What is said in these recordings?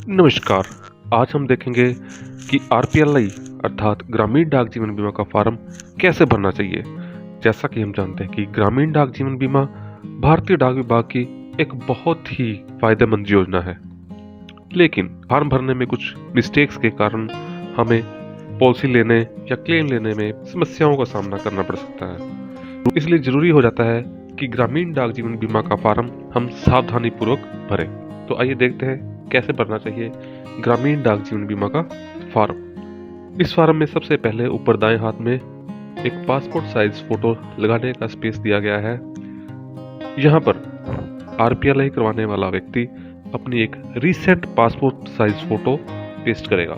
नमस्कार। आज हम देखेंगे कि आरपीएलआई अर्थात ग्रामीण डाक जीवन बीमा का फॉर्म कैसे भरना चाहिए। जैसा कि हम जानते हैं कि ग्रामीण डाक जीवन बीमा भारतीय डाक विभाग की एक बहुत ही फायदेमंद योजना है, लेकिन फॉर्म भरने में कुछ मिस्टेक्स के कारण हमें पॉलिसी लेने या क्लेम लेने में समस्याओं का सामना करना पड़ सकता है। इसलिए जरूरी हो जाता है कि ग्रामीण डाक जीवन बीमा का फॉर्म हम सावधानी पूर्वक भरें। तो आइए देखते हैं कैसे भरना चाहिए ग्रामीण डाक जीवन बीमा का फॉर्म। इस फॉर्म में सबसे पहले ऊपर दाएं हाथ में एक पासपोर्ट साइज फोटो लगाने का स्पेस दिया गया है। यहाँ पर आरपीएलआई करवाने वाला व्यक्ति अपनी एक recent passport size photo paste करेगा।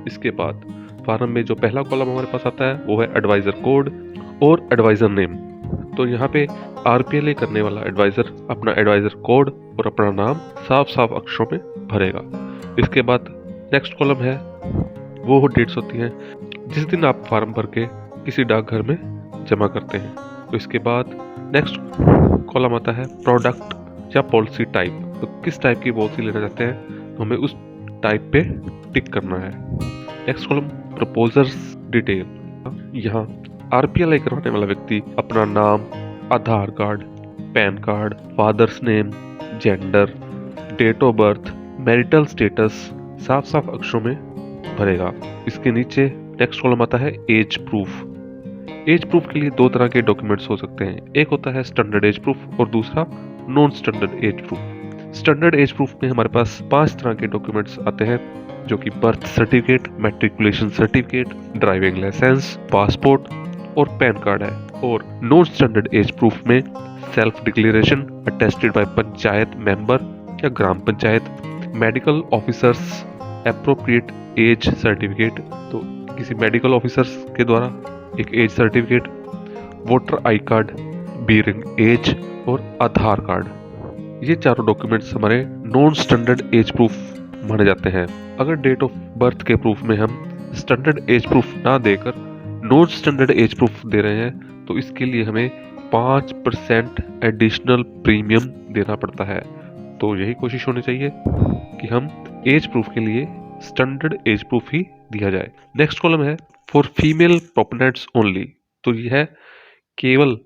इसके बाद फॉर्म में जो पहला कॉलम हमारे पास आता है वो है एडवाइजर कोड और एडवाइजर नेम। तो यहाँ पे आरपीएलआई करने वाला एडवाइजर अपना एडवाइजर कोड और अपना नाम साफ साफ अक्षरों में भरेगा। इसके बाद नेक्स्ट कॉलम है वो डेट्स होती हैं जिस दिन आप फॉर्म भर के किसी डाकघर में जमा करते हैं। तो इसके बाद नेक्स्ट कॉलम आता है प्रोडक्ट या पॉलिसी टाइप। तो किस टाइप की पॉलिसी लेना चाहते हैं तो हमें उस टाइप पे टिक करना है। Next column proposer's detail. यहाँ आरपीएलआई करवाने वाला व्यक्ति अपना नाम, Aadhaar card, PAN card, father's name, gender, date of birth, marital status साफ साफ अक्षरों में भरेगा। इसके नीचे नेक्स्ट कॉलम आता है एज प्रूफ। एज प्रूफ के लिए दो तरह के डॉक्यूमेंट्स हो सकते हैं, एक होता है स्टैंडर्ड एज प्रूफ और दूसरा non standard age proof. Standard age proof में हमारे पास 5 तरह के डॉक्यूमेंट्स आते हैं जो कि birth certificate, matriculation certificate, driving licence, passport और पैन कार्ड है। और नॉन स्टैंडर्ड एज प्रूफ में self declaration attested by panchayat member या ग्राम panchayat, medical officers appropriate age certificate, तो किसी मेडिकल ऑफिसर्स के द्वारा एक age certificate, voter I card bearing age और आधार कार्ड। ये चारों डॉक्यूमेंट्स हमारे नॉन स्टैंडर्ड एज प्रूफ माने जाते हैं। अगर डेट ऑफ बर्थ के प्रूफ में हम स्टैंडर्ड एज प्रूफ ना देकर नॉन स्टैंडर्ड एज प्रूफ दे रहे हैं तो इसके लिए हमें 5% एडिशनल प्रीमियम देना पड़ता है। तो यही कोशिश होनी चाहिए कि हम एज प्रूफ के लिए स्टैंडर्ड एज प्रूफ ही दिया जाए। नेक्स्ट कॉलम है फॉर फीमेल प्रोपोनेंट्स ओनली। तो यह है केवल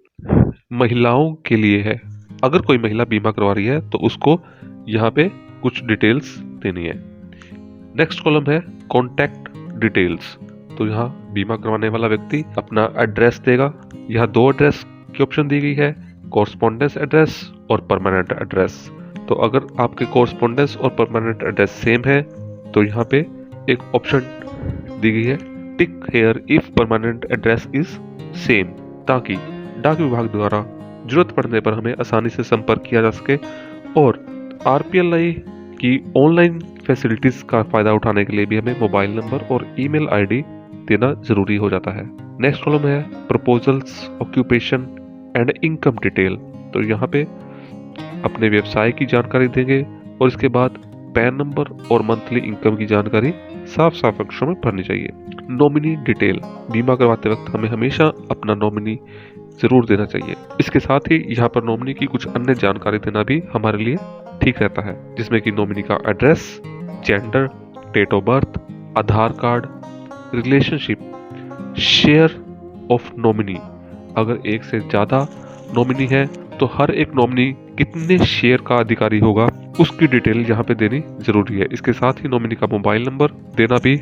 महिलाओं के लिए है। अगर कोई महिला बीमा करवा रही है तो उसको यहाँ पे कुछ डिटेल्स देनी है। नेक्स्ट कॉलम है कॉन्टैक्ट डिटेल्स। तो यहाँ बीमा करवाने वाला व्यक्ति अपना एड्रेस देगा। यहाँ 2 एड्रेस की ऑप्शन दी गई है, कॉरस्पॉन्डेंस एड्रेस और परमानेंट एड्रेस। तो अगर आपके कॉरस्पॉन्डेंस और परमानेंट एड्रेस सेम है तो यहाँ पे एक ऑप्शन दी गई है tick here if permanent address is same, ताकि डाक विभाग द्वारा जरूरत पड़ने पर हमें आसानी से संपर्क किया जा सके और आरपीएलआई की ऑनलाइन फैसिलिटीज का फायदा उठाने के लिए भी हमें मोबाइल नंबर और ईमेल आईडी देना जरूरी हो जाता है। नेक्स्ट कॉलम है proposals occupation and income detail. तो यहाँ पे अपने व्यवसाय की जानकारी देंगे और इसके बाद पैन नंबर और मंथली इनकम की जानकारी साफ साफ अक्षरों में भरनी चाहिए। Nominee detail. बीमा करवाते वक्त हमें हमेशा अपना नॉमिनी जरूर देना चाहिए। इसके साथ ही यहाँ पर नॉमिनी की कुछ अन्य जानकारी देना भी हमारे लिए ठीक रहता है, जिसमें कि नॉमिनी का address, gender, date of birth, Aadhaar card, relationship, share of nominee. अगर एक से ज्यादा नॉमिनी है तो हर एक नॉमिनी कितने शेयर का अधिकारी होगा उसकी डिटेल यहाँ पे देनी जरूरी है। इसके साथ ही नॉमिनी का मोबाइल नंबर देना भी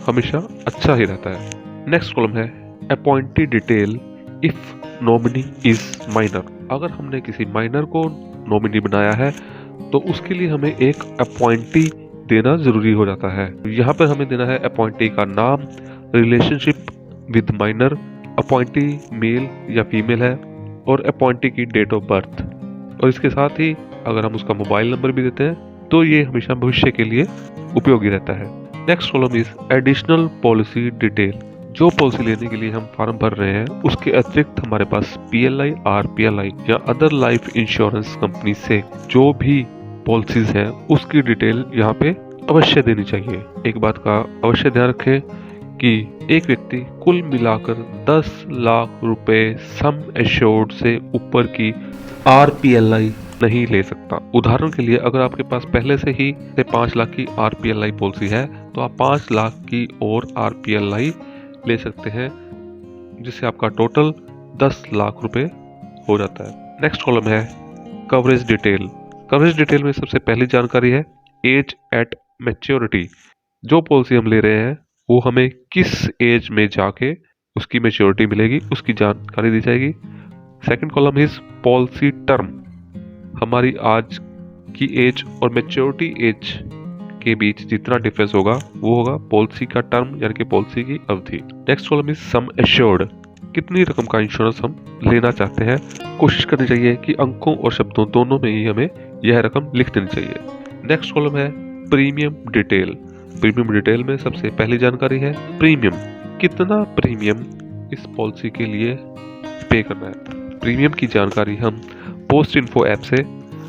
हमेशा अच्छा ही रहता है। नेक्स्ट कॉलम है appointee detail if nominee is minor. अगर हमने किसी माइनर को नॉमिनी बनाया है तो उसके लिए हमें एक अपॉइंटी देना जरूरी हो जाता है। यहाँ पर हमें देना है अपॉइंटी का नाम, relationship with minor, appointee male या फीमेल है और अपॉइंटी की डेट ऑफ बर्थ। और इसके साथ ही अगर हम उसका मोबाइल नंबर भी देते हैं तो ये हमेशा भविष्य के लिए उपयोगी रहता है। Next column is additional policy detail. जो पॉलिसी लेने के लिए हम फॉर्म भर रहे हैं उसके अतिरिक्त हमारे पास पीएलआई, आरपीएलआई या अदर लाइफ इंश्योरेंस कंपनी से जो भी पॉलिसीज हैं उसकी डिटेल यहाँ पे अवश्य देनी चाहिए। एक बात का अवश्य ध्यान रखें कि एक व्यक्ति कुल मिलाकर 10 लाख रुपए सम एश्योर्ड से ऊपर की आरपीएलआई नहीं ले सकता। उदाहरण के लिए अगर आपके पास पहले से ही 5 लाख की RPLI पॉलिसी है तो आप 5 लाख की और RPLI ले सकते हैं, जिससे आपका टोटल 10 लाख रुपए हो जाता है। नेक्स्ट कॉलम है कवरेज डिटेल। कवरेज डिटेल में सबसे पहली जानकारी है एज एट मैच्योरिटी। जो पॉलिसी हम ले रहे हैं वो हमें किस एज में जाके उसकी मैच्योरिटी मिलेगी, उसकी जानकारी दी जाएगी। Second column is policy term. हमारी आज की एज और मैच्योरिटी एज के बीच जितना डिफरेंस होगा वो होगा पॉलिसी का टर्म, यानी कि पॉलिसी की अवधि। Next column is sum assured. कितनी रकम का इंश्योरेंस हम लेना चाहते हैं। कोशिश करनी चाहिए कि अंकों और शब्दों दोनों में ही हमें यह रकम लिख देनी चाहिए। नेक्स्ट कॉलम है प्रीमियम डिटेल। प्रीमियम डिटेल में सबसे पहली जानकारी है प्रीमियम। कितना प्रीमियम इस पॉलिसी के लिए पे करना है। प्रीमियम की जानकारी हम पोस्ट इन्फो ऐप से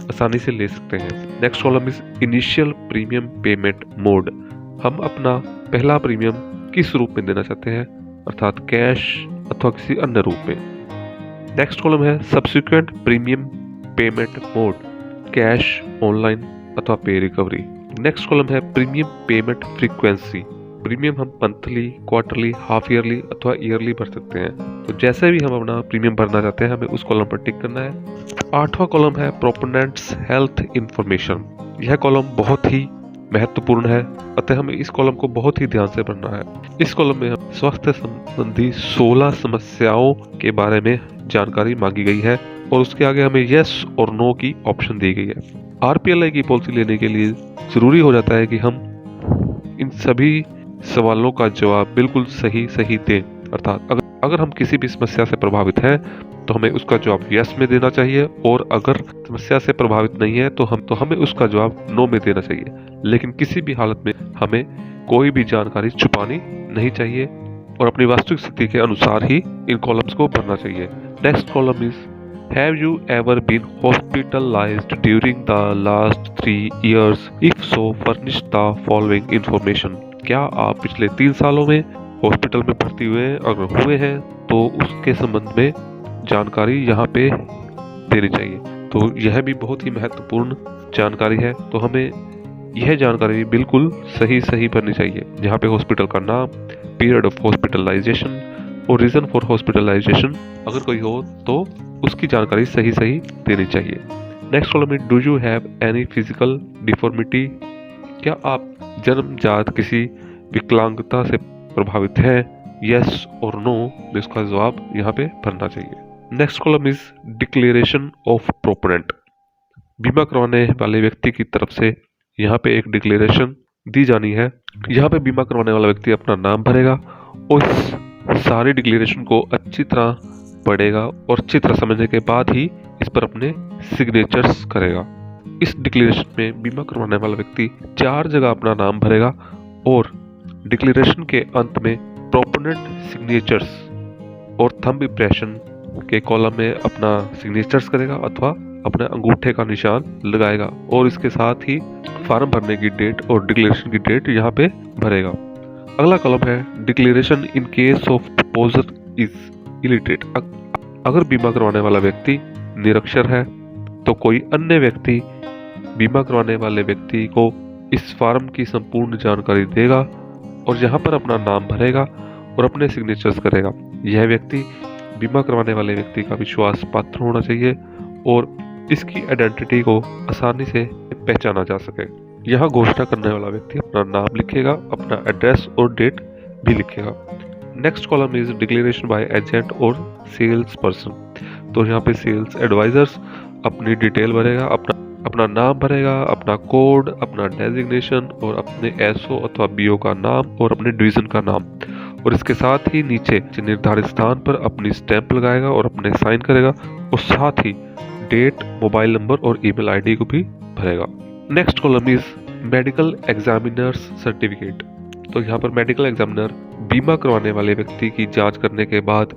आसानी से ले सकते हैं। Next column is initial premium payment mode. हम अपना पहला प्रीमियम किस रूप में देना चाहते हैं, अर्थात कैश अथवा किसी अन्य रूप में। नेक्स्ट कॉलम है subsequent premium payment mode, cash, online अथवा पे रिकवरी। नेक्स्ट कॉलम है प्रीमियम पेमेंट फ्रीक्वेंसी। प्रीमियम हम मंथली, क्वार्टरली, हाफ ईयरली अथवा ईयरली भर सकते हैं। तो जैसे भी हम अपना प्रीमियम भरना चाहते हैं हमें उस कॉलम पर टिक करना है। आठवां कॉलम है प्रोपोनेंट्स हेल्थ इंफॉर्मेशन। यह कॉलम बहुत ही महत्वपूर्ण है, अतः हमें इस कॉलम को बहुत ही ध्यान से भरना है। इस कॉलम में हम स्वास्थ्य संबंधी 16 समस्याओं के बारे में जानकारी मांगी गई है और उसके आगे हमें यस और नो की ऑप्शन दी गई है। RPLI की पॉलिसी लेने के लिए जरूरी हो जाता है कि हम इन सभी सवालों का जवाब बिल्कुल सही दें। अर्थात अगर हम किसी भी समस्या से प्रभावित हैं तो हमें उसका जवाब यस में देना चाहिए, और अगर समस्या से प्रभावित नहीं है तो हमें उसका जवाब नो में देना चाहिए। लेकिन किसी भी हालत में हमें कोई भी जानकारी छुपानी नहीं चाहिए और अपनी वास्तविक स्थिति के अनुसार ही इन कॉलम्स को भरना चाहिए। Next column is have you ever been hospitalised during the last 3 years? If so furnish the following information. क्या आप पिछले 3 सालों में हॉस्पिटल में भर्ती हुए हैं? अगर हुए हैं तो उसके संबंध में जानकारी यहाँ पे देनी चाहिए। तो यह भी बहुत ही महत्वपूर्ण जानकारी है, तो हमें यह जानकारी बिल्कुल सही भरनी चाहिए। यहाँ पे हॉस्पिटल का नाम, पीरियड ऑफ हॉस्पिटलाइजेशन और रीजन फॉर हॉस्पिटलाइजेशन अगर कोई हो तो उसकी जानकारी सही देनी चाहिए। नेक्स्ट कॉलम में do you have any physical deformity. क्या आप जन्मजात किसी विकलांगता से प्रभावित हैं? यस और नो में उसका जवाब यहाँ पे भरना चाहिए। Next column is declaration of proponent. बीमा करवाने वाले व्यक्ति की तरफ से यहाँ पे एक डिक्लेरेशन दी जानी है। यहाँ पे बीमा करवाने वाला व्यक्ति अपना नाम भरेगा और इस सारी डिक्लेरेशन को अच्छी तरह पढ़ेगा और अच्छी तरह समझने के बाद ही इस पर अपने सिग्नेचर्स करेगा। इस डिक्लेरेशन में बीमा करवाने वाला व्यक्ति 4 जगह अपना नाम भरेगा और डिक्लेरेशन के अंत में प्रोपोनेंट सिग्नेचर्स और थंब इंप्रेशन के कॉलम में अपना सिग्नेचर्स करेगा अथवा अपने अंगूठे का निशान लगाएगा और इसके साथ ही फॉर्म भरने की डेट और डिक्लेरेशन की डेट यहाँ पे भरेगा। अगला कॉलम है declaration in case of proposer is illiterate. अगर बीमा करवाने वाला व्यक्ति निरक्षर है तो कोई अन्य व्यक्ति बीमा करवाने वाले व्यक्ति को इस फॉर्म की संपूर्ण जानकारी देगा और यहाँ पर अपना नाम भरेगा और अपने सिग्नेचर्स करेगा। यह व्यक्ति बीमा करवाने वाले व्यक्ति का विश्वास पात्र होना चाहिए और इसकी आइडेंटिटी को आसानी से पहचाना जा सके। यहाँ घोषणा करने वाला व्यक्ति अपना नाम लिखेगा, अपना एड्रेस और डेट भी लिखेगा। Next column is declaration by agent और सेल्स पर्सन। तो यहाँ पे सेल्स एडवाइजर्स अपनी डिटेल भरेगा, अपना नाम भरेगा, अपना कोड, अपना डेजिग्नेशन और अपने एसओ अथवा बीओ का नाम और अपने डिवीजन का नाम, और इसके साथ ही नीचे निर्धारित स्थान पर अपनी स्टैंप लगाएगा और अपने साइन करेगा और साथ ही डेट, मोबाइल नंबर और ईमेल आईडी को भी भरेगा। Next column is medical examiners certificate. तो यहाँ पर मेडिकल एग्जामिनर बीमा करवाने वाले व्यक्ति की जांच करने के बाद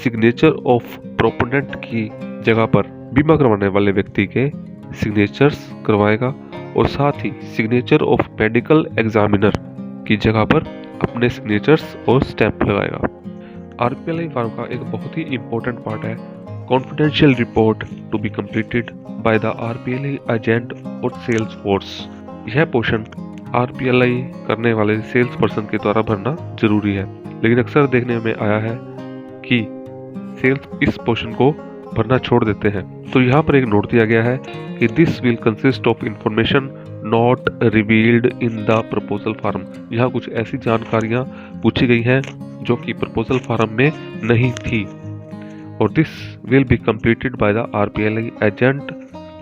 सिग्नेचर ऑफ प्रोपोनेंट की जगह पर बीमा करवाने वाले व्यक्ति के सिग्नेचर्स करवाएगा और साथ ही सिग्नेचर ऑफ मेडिकल एग्जामिनर की जगह पर अपने सिग्नेचर्स और स्टैंप लगाएगा। RPLI फॉर्म का एक बहुत ही इम्पोर्टेंट पार्ट है confidential report to be completed by the RPLI agent और सेल्स फोर्स। यह पोर्शन आरपीएलआई करने वाले सेल्स पर्सन के द्वारा भरना जरूरी है, लेकिन अक्सर देखने में आया है कि सेल्स इस पोर्शन को भरना छोड़ देते हैं। तो यहाँ पर एक नोट दिया गया है कि this will consist of information not revealed in the proposal form. यहाँ कुछ ऐसी जानकारियाँ पूछी गई हैं जो कि प्रपोजल फॉर्म में नहीं थी, और this will be completed by the RPLI agent.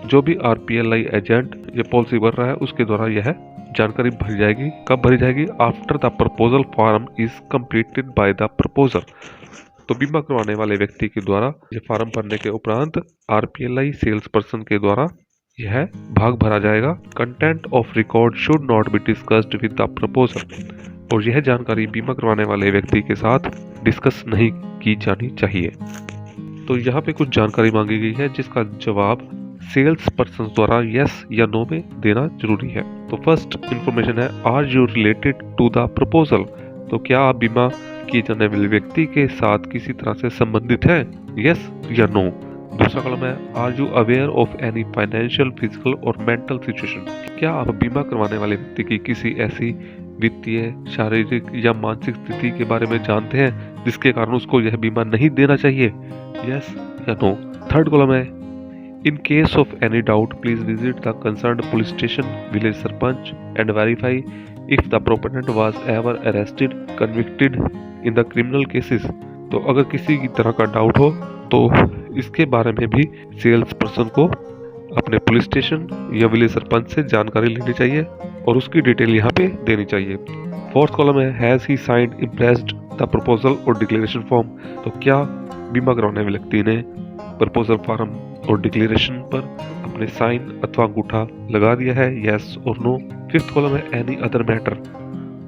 जो भी आरपीएलआई एजेंट ये पॉलिसी भर रहा है उसके द्वारा यह जानकारी भरी जाएगी। कब भरी जाएगी? After the proposal form is completed by the proposer. तो बीमा करवाने वाले व्यक्ति के द्वारा यह फॉर्म भरने के उपरांत आरपीएलआई सेल्स पर्सन के द्वारा यह भाग भरा जाएगा। Content of record should not be discussed with the proposer. और यह जानकारी बीमा करवाने वाले व्यक्ति के साथ डिस्कस नहीं की जानी चाहिए। तो यहाँ पे कुछ जानकारी मांगी गई है जिसका जवाब सेल्स पर्सन द्वारा यस या नो में देना जरूरी है। तो फर्स्ट इंफॉर्मेशन है, are you related to the proposal. तो क्या आप बीमा किए जाने वाले व्यक्ति के साथ किसी तरह से संबंधित हैं? यस या नो। दूसरा कॉलम है, are you aware of any financial, physical और मेंटल सिचुएशन। क्या आप बीमा करवाने वाले व्यक्ति की किसी ऐसी वित्तीय, शारीरिक या मानसिक स्थिति के बारे में जानते हैं जिसके कारण उसको यह बीमा नहीं देना चाहिए? यस या नो। थर्ड कॉलम है, in case of any doubt please visit the concerned police station, village sarpanch and verify if the proponent was ever arrested, convicted in the criminal cases. तो अगर किसी की तरह का डाउट हो तो इसके बारे में भी सेल्स पर्सन को अपने पुलिस स्टेशन या विलेज सरपंच से जानकारी लेनी चाहिए और उसकी डिटेल यहाँ पे देनी चाहिए। फोर्थ कॉलम है, has he signed impressed the proposal और डिक्लेरेशन फॉर्म। तो क्या बीमा कराने वाले व्यक्ति ने प्रपोजल फॉर्म और डिक्लेरेशन पर अपने साइन अथवा अंगूठा लगा दिया है? यस और नो। फिफ्थ कॉलम है, any other matter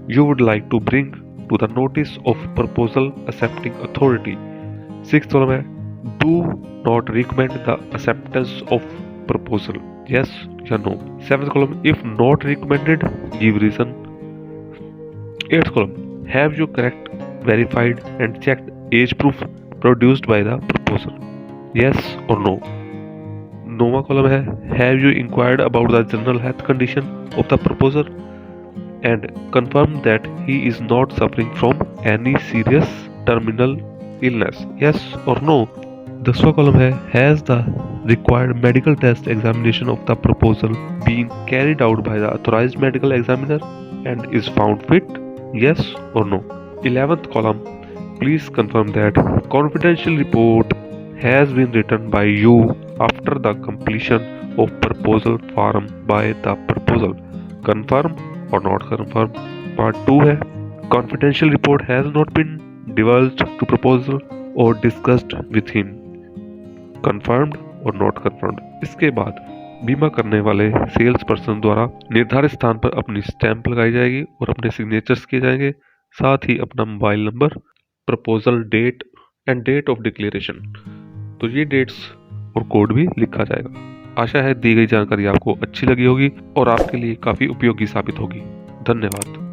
you would like to bring to the notice of proposal accepting authority. Sixth column है, do not recommend the acceptance of proposal. Yes या no. Seventh column, if not recommended give reason. Eighth column, have you correct, verified and checked age proof produced by the proposal. Yes और no. नौवां column है, have you enquired about the general health condition of the proposer and confirm that he is not suffering from any serious terminal illness. Yes और no. 10वां column है, has the required medical test examination of the proposal being carried out by the authorised medical examiner and is found fit. Yes और no. 11th column, please confirm that confidential report has been written by you after the completion of proposal form by the proposal. Confirm or not confirm. Part 2 है, confidential report has not been divulged to proposal or discussed with him. Confirmed or not confirmed. इसके बाद बीमा करने वाले sales person द्वारा निर्धारित स्थान पर अपनी स्टैंप लगाई जाएगी और अपने सिग्नेचर्स किए जाएंगे, साथ ही अपना mobile number, proposal date and date of declaration, तो ये डेट्स और कोड भी लिखा जाएगा। आशा है दी गई जानकारी आपको अच्छी लगी होगी और आपके लिए काफ़ी उपयोगी साबित होगी। धन्यवाद।